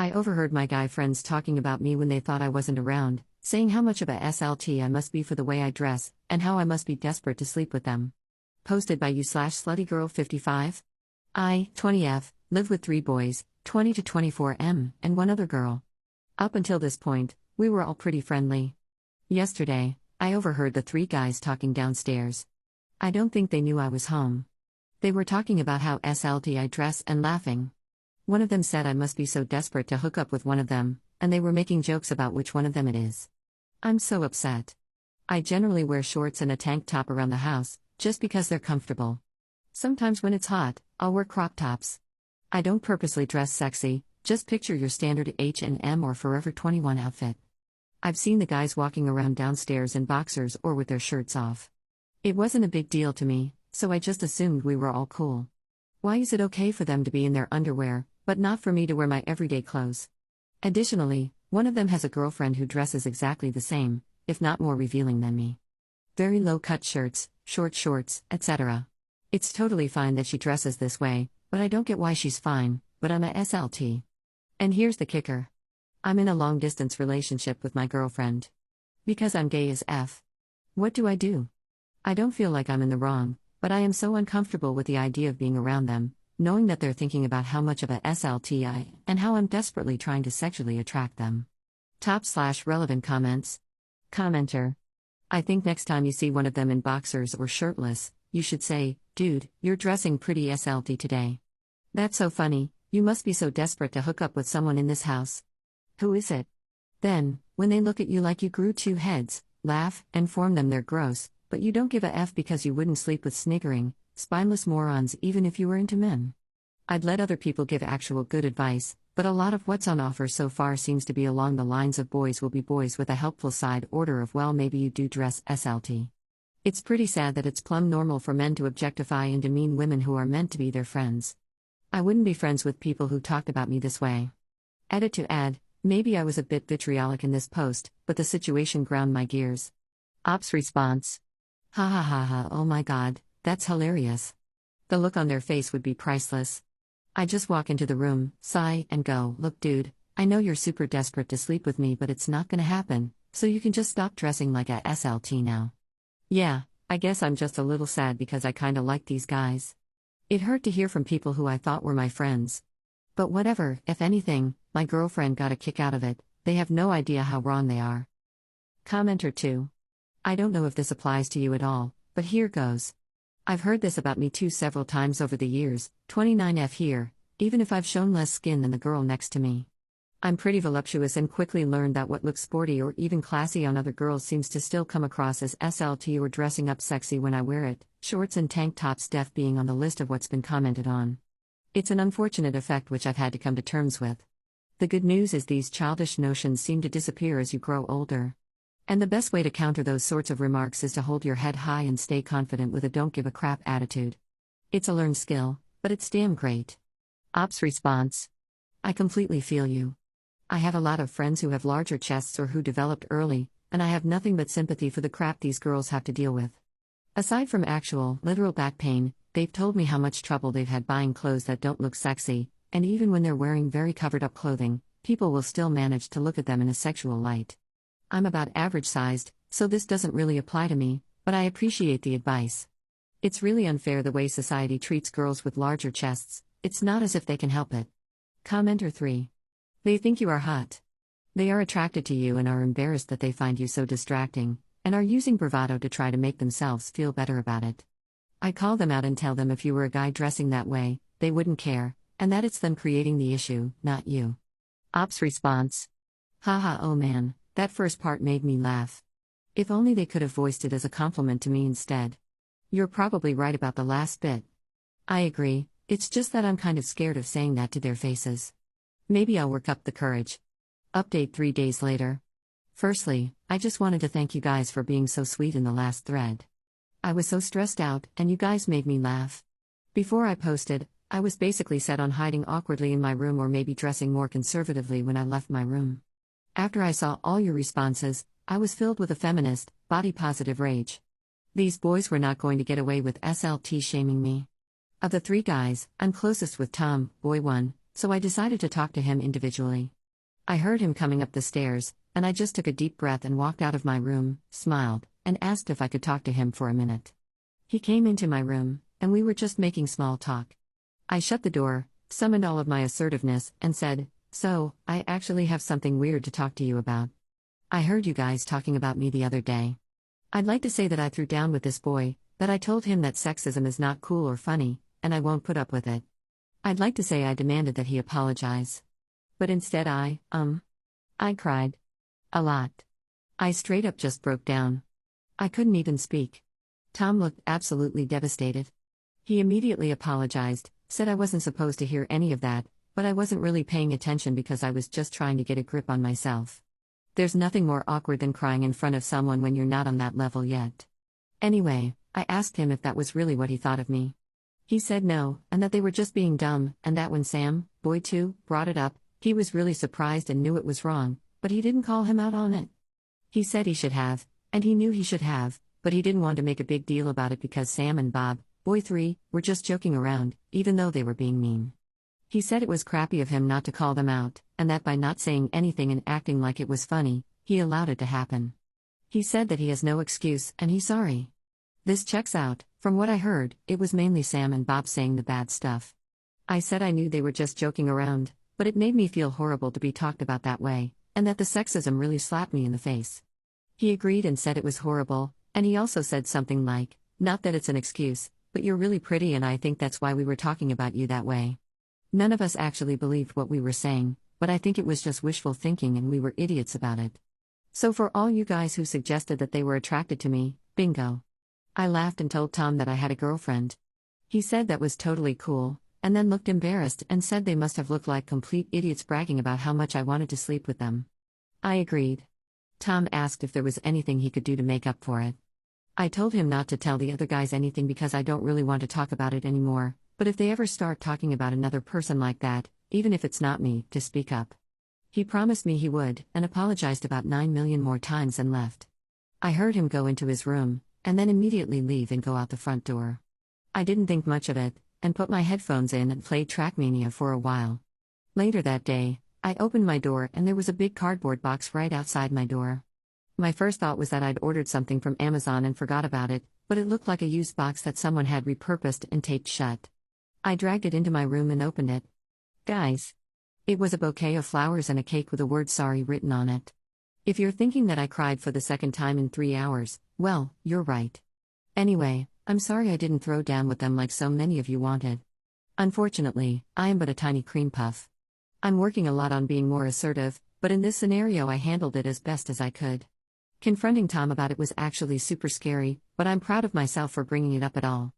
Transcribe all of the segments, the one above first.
I overheard my guy friends talking about me when they thought I wasn't around, saying how much of a SLT I must be for the way I dress, and how I must be desperate to sleep with them. Posted by you/sluttygirl55. I, 20F, live with 3 boys, 20 to 24M, and 1 other girl. Up until this point, we were all pretty friendly. Yesterday, I overheard the 3 guys talking downstairs. I don't think they knew I was home. They were talking about how SLT I dress and laughing. One of them said I must be so desperate to hook up with one of them, and they were making jokes about which one of them it is. I'm so upset. I generally wear shorts and a tank top around the house, just because they're comfortable. Sometimes when it's hot, I'll wear crop tops. I don't purposely dress sexy, just picture your standard H&M or Forever 21 outfit. I've seen the guys walking around downstairs in boxers or with their shirts off. It wasn't a big deal to me, so I just assumed we were all cool. Why is it okay for them to be in their underwear, but not for me to wear my everyday clothes? Additionally, one of them has a girlfriend who dresses exactly the same, if not more revealing than me. Very low-cut shirts, short shorts, etc. It's totally fine that she dresses this way, but I don't get why she's fine, but I'm a SLT. And here's the kicker. I'm in a long-distance relationship with my girlfriend. Because I'm gay as F. What do? I don't feel like I'm in the wrong, but I am so uncomfortable with the idea of being around them, knowing that they're thinking about how much of a SLT I am, and how I'm desperately trying to sexually attract them. Top/relevant comments. Commenter. I think next time you see one of them in boxers or shirtless, you should say, "Dude, you're dressing pretty SLT today. That's so funny, you must be so desperate to hook up with someone in this house. Who is it?" Then, when they look at you like you grew 2 heads, laugh, and inform them they're gross, but you don't give a F because you wouldn't sleep with sniggering, spineless morons even if you were into men. I'd let other people give actual good advice, but a lot of what's on offer so far seems to be along the lines of boys will be boys with a helpful side order of well maybe you do dress SLT. It's pretty sad that it's plumb normal for men to objectify and demean women who are meant to be their friends. I wouldn't be friends with people who talked about me this way. Edit to add, maybe I was a bit vitriolic in this post, but the situation ground my gears. Ops response. Ha ha ha ha, oh my god, that's hilarious. The look on their face would be priceless. I just walk into the room, sigh, and go, look dude, I know you're super desperate to sleep with me but it's not gonna happen, so you can just stop dressing like a SLT now. Yeah, I guess I'm just a little sad because I kinda like these guys. It hurt to hear from people who I thought were my friends. But whatever, if anything, my girlfriend got a kick out of it, they have no idea how wrong they are. Commenter 2. I don't know if this applies to you at all, but here goes. I've heard this about me too several times over the years, 29F here, even if I've shown less skin than the girl next to me. I'm pretty voluptuous and quickly learned that what looks sporty or even classy on other girls seems to still come across as SLT or dressing up sexy when I wear it, shorts and tank tops def being on the list of what's been commented on. It's an unfortunate effect which I've had to come to terms with. The good news is these childish notions seem to disappear as you grow older. And the best way to counter those sorts of remarks is to hold your head high and stay confident with a don't give a crap attitude. It's a learned skill, but it's damn great. Ops response. I completely feel you. I have a lot of friends who have larger chests or who developed early, and I have nothing but sympathy for the crap these girls have to deal with. Aside from actual, literal back pain, they've told me how much trouble they've had buying clothes that don't look sexy, and even when they're wearing very covered up clothing, people will still manage to look at them in a sexual light. I'm about average sized, so this doesn't really apply to me, but I appreciate the advice. It's really unfair the way society treats girls with larger chests, it's not as if they can help it. Commenter 3. They think you are hot. They are attracted to you and are embarrassed that they find you so distracting, and are using bravado to try to make themselves feel better about it. I call them out and tell them if you were a guy dressing that way, they wouldn't care, and that it's them creating the issue, not you. Ops response. Haha, oh man, that first part made me laugh. If only they could have voiced it as a compliment to me instead. You're probably right about the last bit. I agree, it's just that I'm kind of scared of saying that to their faces. Maybe I'll work up the courage. Update 3 days later. Firstly, I just wanted to thank you guys for being so sweet in the last thread. I was so stressed out, and you guys made me laugh. Before I posted, I was basically set on hiding awkwardly in my room or maybe dressing more conservatively when I left my room. After I saw all your responses, I was filled with a feminist, body-positive rage. These boys were not going to get away with SLT shaming me. Of the 3 guys, I'm closest with Tom, boy 1, so I decided to talk to him individually. I heard him coming up the stairs, and I just took a deep breath and walked out of my room, smiled, and asked if I could talk to him for a minute. He came into my room, and we were just making small talk. I shut the door, summoned all of my assertiveness, and said, "So, I actually have something weird to talk to you about. I heard you guys talking about me the other day. I'd like to say that I threw down with this boy, that I told him that sexism is not cool or funny, and I won't put up with it. I'd like to say I demanded that he apologize. But instead I cried. A lot. I straight up just broke down. I couldn't even speak." Tom looked absolutely devastated. He immediately apologized, said I wasn't supposed to hear any of that, but I wasn't really paying attention because I was just trying to get a grip on myself. There's nothing more awkward than crying in front of someone when you're not on that level yet. Anyway, I asked him if that was really what he thought of me. He said no, and that they were just being dumb, and that when Sam, boy 2, brought it up, he was really surprised and knew it was wrong, but he didn't call him out on it. He said he should have, and he knew he should have, but he didn't want to make a big deal about it because Sam and Bob, boy 3, were just joking around, even though they were being mean. He said it was crappy of him not to call them out, and that by not saying anything and acting like it was funny, he allowed it to happen. He said that he has no excuse, and he's sorry. This checks out. From what I heard, it was mainly Sam and Bob saying the bad stuff. I said I knew they were just joking around, but it made me feel horrible to be talked about that way, and that the sexism really slapped me in the face. He agreed and said it was horrible, and he also said something like, "Not that it's an excuse, but you're really pretty and I think that's why we were talking about you that way." None of us actually believed what we were saying, but I think it was just wishful thinking and we were idiots about it. So for all you guys who suggested that they were attracted to me, bingo. I laughed and told Tom that I had a girlfriend. He said that was totally cool, and then looked embarrassed and said they must have looked like complete idiots bragging about how much I wanted to sleep with them. I agreed. Tom asked if there was anything he could do to make up for it. I told him not to tell the other guys anything because I don't really want to talk about it anymore, but if they ever start talking about another person like that, even if it's not me, to speak up. He promised me he would, and apologized about 9 million more times and left. I heard him go into his room, and then immediately leave and go out the front door. I didn't think much of it, and put my headphones in and played Trackmania for a while. Later that day, I opened my door and there was a big cardboard box right outside my door. My first thought was that I'd ordered something from Amazon and forgot about it, but it looked like a used box that someone had repurposed and taped shut. I dragged it into my room and opened it. Guys! It was a bouquet of flowers and a cake with the word sorry written on it. If you're thinking that I cried for the second time in 3 hours, well, you're right. Anyway, I'm sorry I didn't throw down with them like so many of you wanted. Unfortunately, I am but a tiny cream puff. I'm working a lot on being more assertive, but in this scenario I handled it as best as I could. Confronting Tom about it was actually super scary, but I'm proud of myself for bringing it up at all.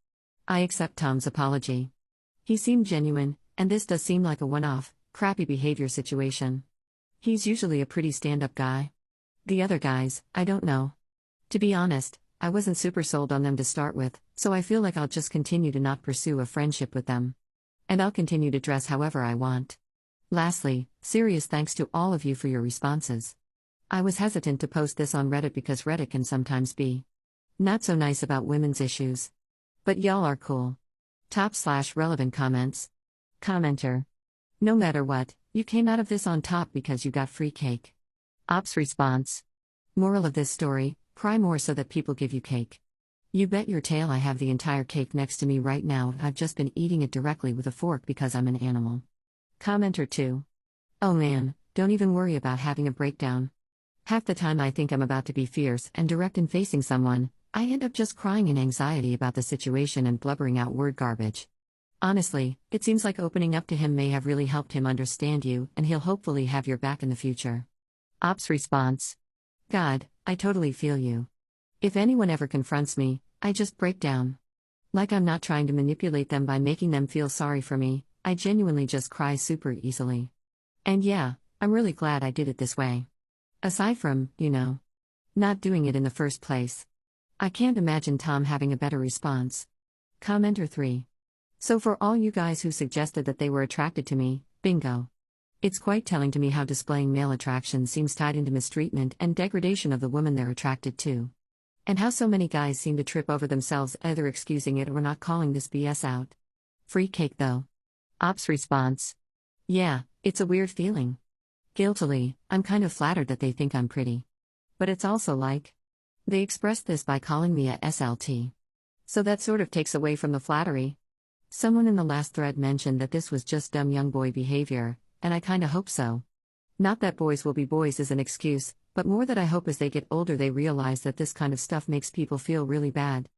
I accept Tom's apology. He seemed genuine, and this does seem like a one-off, crappy behavior situation. He's usually a pretty stand-up guy. The other guys, I don't know. To be honest, I wasn't super sold on them to start with, so I feel like I'll just continue to not pursue a friendship with them. And I'll continue to dress however I want. Lastly, serious thanks to all of you for your responses. I was hesitant to post this on Reddit because Reddit can sometimes be not so nice about women's issues. But y'all are cool. Top/relevant comments. Commenter. No matter what, you came out of this on top because you got free cake. Ops response. Moral of this story, cry more so that people give you cake. You bet your tail I have the entire cake next to me right now. I've just been eating it directly with a fork because I'm an animal. Commenter 2. Oh man, don't even worry about having a breakdown. Half the time I think I'm about to be fierce and direct in facing someone, I end up just crying in anxiety about the situation and blubbering out word garbage. Honestly, it seems like opening up to him may have really helped him understand you, and he'll hopefully have your back in the future. Ops response. God, I totally feel you. If anyone ever confronts me, I just break down. Like I'm not trying to manipulate them by making them feel sorry for me, I genuinely just cry super easily. And yeah, I'm really glad I did it this way. Aside from, not doing it in the first place. I can't imagine Tom having a better response. Commenter 3. So for all you guys who suggested that they were attracted to me, bingo. It's quite telling to me how displaying male attraction seems tied into mistreatment and degradation of the woman they're attracted to. And how so many guys seem to trip over themselves either excusing it or not calling this BS out. Free cake though. Ops response. Yeah, it's a weird feeling. Guiltily, I'm kind of flattered that they think I'm pretty. But it's also like, they expressed this by calling me a SLT. So that sort of takes away from the flattery. Someone in the last thread mentioned that this was just dumb young boy behavior, and I kinda hope so. Not that boys will be boys is an excuse, but more that I hope as they get older they realize that this kind of stuff makes people feel really bad.